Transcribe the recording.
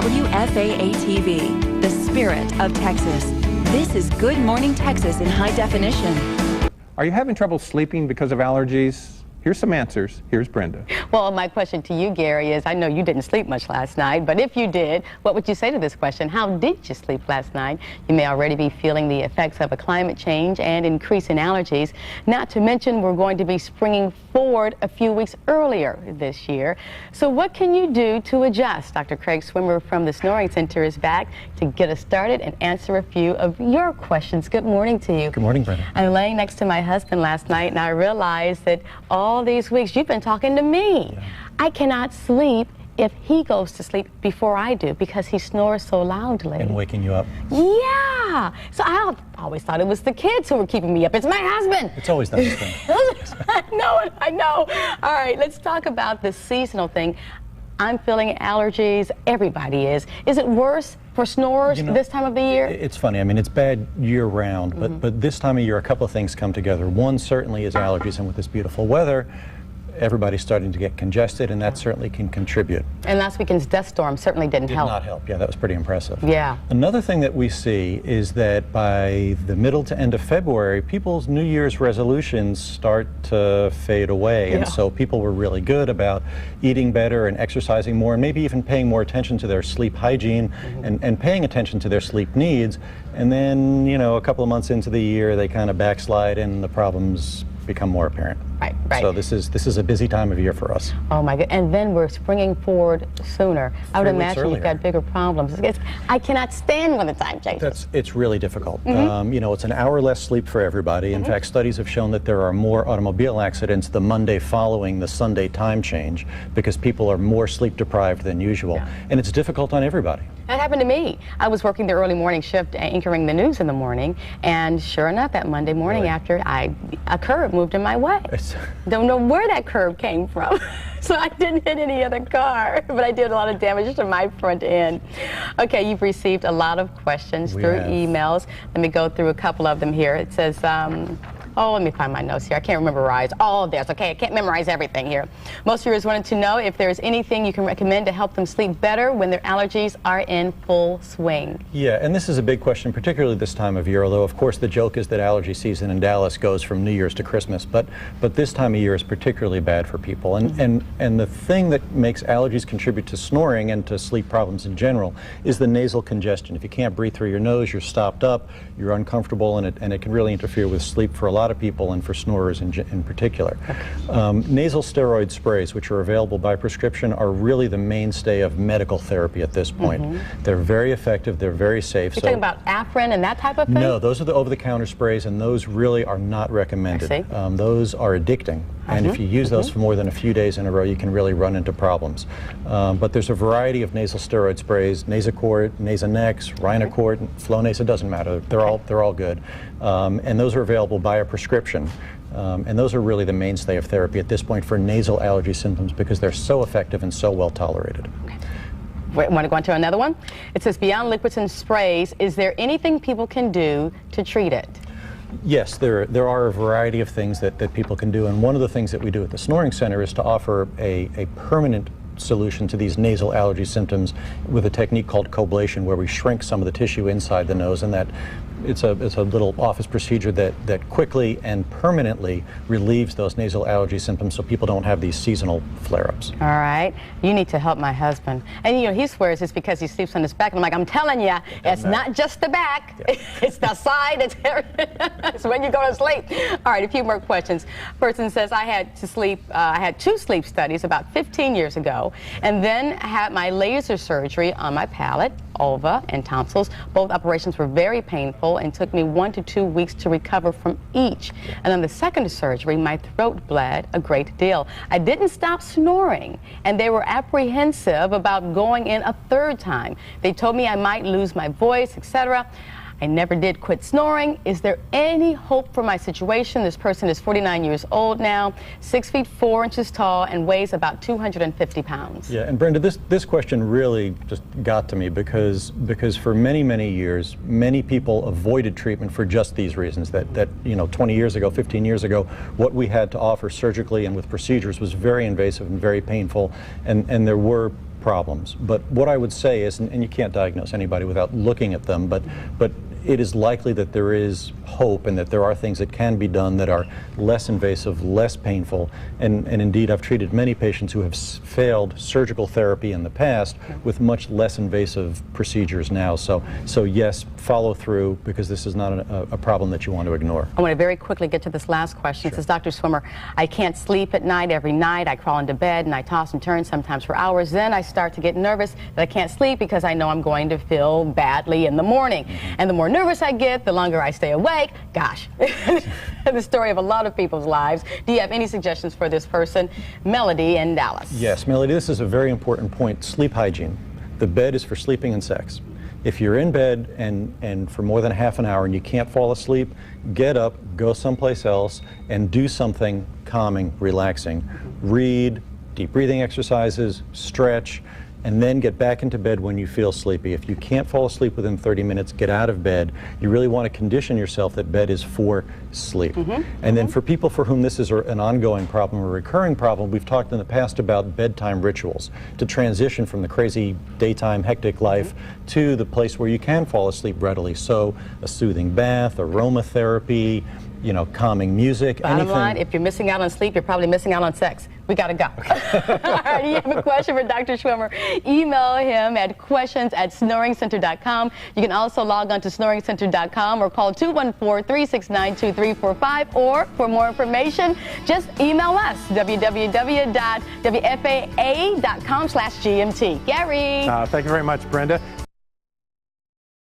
WFAA-TV, the spirit of Texas. This is Good Morning Texas in high definition. Are you having trouble sleeping because of allergies? Here's some answers. Here's Brenda. Well, my question to you, Gary, is I know you didn't sleep much last night, but if you did, what would you say to this question? How did you sleep last night? You may already be feeling the effects of a climate change and increase in allergies. Not to mention, we're going to be springing forward a few weeks earlier this year. So what can you do to adjust? Dr. Craig Swimmer from the Snoring Center is back to get us started and answer a few of your questions. Good morning to you. Good morning, Brenda. I'm laying next to my husband last night, and I realized that all these weeks you've been talking to me. Yeah. I cannot sleep if he goes to sleep before I do because he snores so loudly. And waking you up. Yeah. So I always thought it was the kids who were keeping me up. It's my husband. It's always the husband. I know. All right, let's talk about the seasonal thing. I'm feeling allergies. Everybody is. Is it worse for snorers this time of the year? It's funny. I mean, it's bad year-round, but this time of year, a couple of things come together. One certainly is allergies, and with this beautiful weather, everybody's starting to get congested, and that certainly can contribute. And last weekend's dust storm certainly didn't help. Did not help. Yeah, that was pretty impressive. Yeah. Another thing that we see is that by the middle to end of February, people's New Year's resolutions start to fade away. And so people were really good about eating better and exercising more, and maybe even paying more attention to their sleep hygiene and paying attention to their sleep needs. And then, you know, a couple of months into the year, they kind of backslide and the problems become more apparent. Right, right. So this is a busy time of year for us. Oh my God! And then we're springing forward sooner. I would imagine you've got bigger problems. I cannot stand when the time changes. It's really difficult. You know, it's an hour less sleep for everybody. In fact, studies have shown that there are more automobile accidents the Monday following the Sunday time change because people are more sleep deprived than usual, and it's difficult on everybody. That happened to me. I was working the early morning shift, anchoring the news in the morning, and sure enough, that Monday morning after, a curb moved in my way. Don't know where that curb came from. So I didn't hit any other car, but I did a lot of damage to my front end. Okay, you've received a lot of questions through emails. Let me go through a couple of them here. It says, oh, let me find my notes here. I can't memorize all of this. Okay, I can't memorize everything here. Most viewers wanted to know if there's anything you can recommend to help them sleep better when their allergies are in full swing. Yeah, and this is a big question, particularly this time of year, although of course the joke is that allergy season in Dallas goes from New Year's to Christmas, but this time of year is particularly bad for people. And the thing that makes allergies contribute to snoring and to sleep problems in general is the nasal congestion. If you can't breathe through your nose, you're stopped up, you're uncomfortable, and it can really interfere with sleep for a lot of people and for snorers in particular. Nasal steroid sprays, which are available by prescription, are really the mainstay of medical therapy at this point. They're very effective, they're very safe. You're talking about Afrin and that type of thing? No, those are the over-the-counter sprays, and those really are not recommended. Those are addicting, and if you use those for more than a few days in a row, you can really run into problems. But there's a variety of nasal steroid sprays: Nasacort, Nasonex, Rhinocort, Flonase. It doesn't matter. They're all good, and those are available by a prescription. And those are really the mainstay of therapy at this point for nasal allergy symptoms because they're so effective and so well tolerated. Want to go on to another one? It says, beyond liquids and sprays, is there anything people can do to treat it? Yes, there are a variety of things that people can do, and one of the things that we do at the Snoring Center is to offer a permanent solution to these nasal allergy symptoms with a technique called coblation, where we shrink some of the tissue inside the nose, and that it's a little office procedure that quickly and permanently relieves those nasal allergy symptoms so people don't have these seasonal flare-ups. All right. You need to help my husband. And you know, he swears it's because he sleeps on his back. And I'm like, I'm telling you, it's not just the back. It's the side. It's when you go to sleep. All right, a few more questions. Person says, I had two sleep studies about 15 years ago, and then had my laser surgery on my palate, vulva, and tonsils. Both operations were very painful and took me 1 to 2 weeks to recover from each. And on the second surgery, my throat bled a great deal. I didn't stop snoring, and they were apprehensive about going in a third time. They told me I might lose my voice, etc. I never did quit snoring. Is there any hope for my situation? This person is 49 years old now, 6 feet 4 inches tall, and weighs about 250 pounds. Yeah, and Brenda, this question really just got to me because for many, many years, many people avoided treatment for just these reasons, that you know, 20 years ago, 15 years ago, what we had to offer surgically and with procedures was very invasive and very painful, and there were problems. But what I would say is, and you can't diagnose anybody without looking at them, but it is likely that there is hope and that there are things that can be done that are less invasive, less painful, and indeed I've treated many patients who have failed surgical therapy in the past with much less invasive procedures now. So yes, follow through, because this is not a problem that you want to ignore. I want to very quickly get to this last question. It says, Dr. Swimmer, I can't sleep at night. Every night I crawl into bed and I toss and turn, sometimes for hours. Then I start to get nervous that I can't sleep because I know I'm going to feel badly in the morning. And the more nervous I get, the longer I stay awake. Gosh, the story of a lot of people's lives. Do you have any suggestions for this person? Melody in Dallas. Yes, Melody, this is a very important point. Sleep hygiene. The bed is for sleeping and sex. If you're in bed and for more than half an hour and you can't fall asleep, get up, go someplace else, and do something calming, relaxing. Read, deep breathing exercises, stretch, and then get back into bed when you feel sleepy. If you can't fall asleep within 30 minutes, get out of bed. You really want to condition yourself that bed is for sleep. And then for people for whom this is an ongoing problem, a recurring problem, we've talked in the past about bedtime rituals to transition from the crazy daytime hectic life to the place where you can fall asleep readily. So a soothing bath, aromatherapy, you know, calming music, Bottom line, if you're missing out on sleep, you're probably missing out on sex. We gotta go. All right, you have a question for Dr. Schwimmer, email him at questions@snoringcenter.com. You can also log on to snoringcenter.com or call 214-369-2345, or for more information, just email us, www.wfaa.com/GMT. Gary. Thank you very much, Brenda.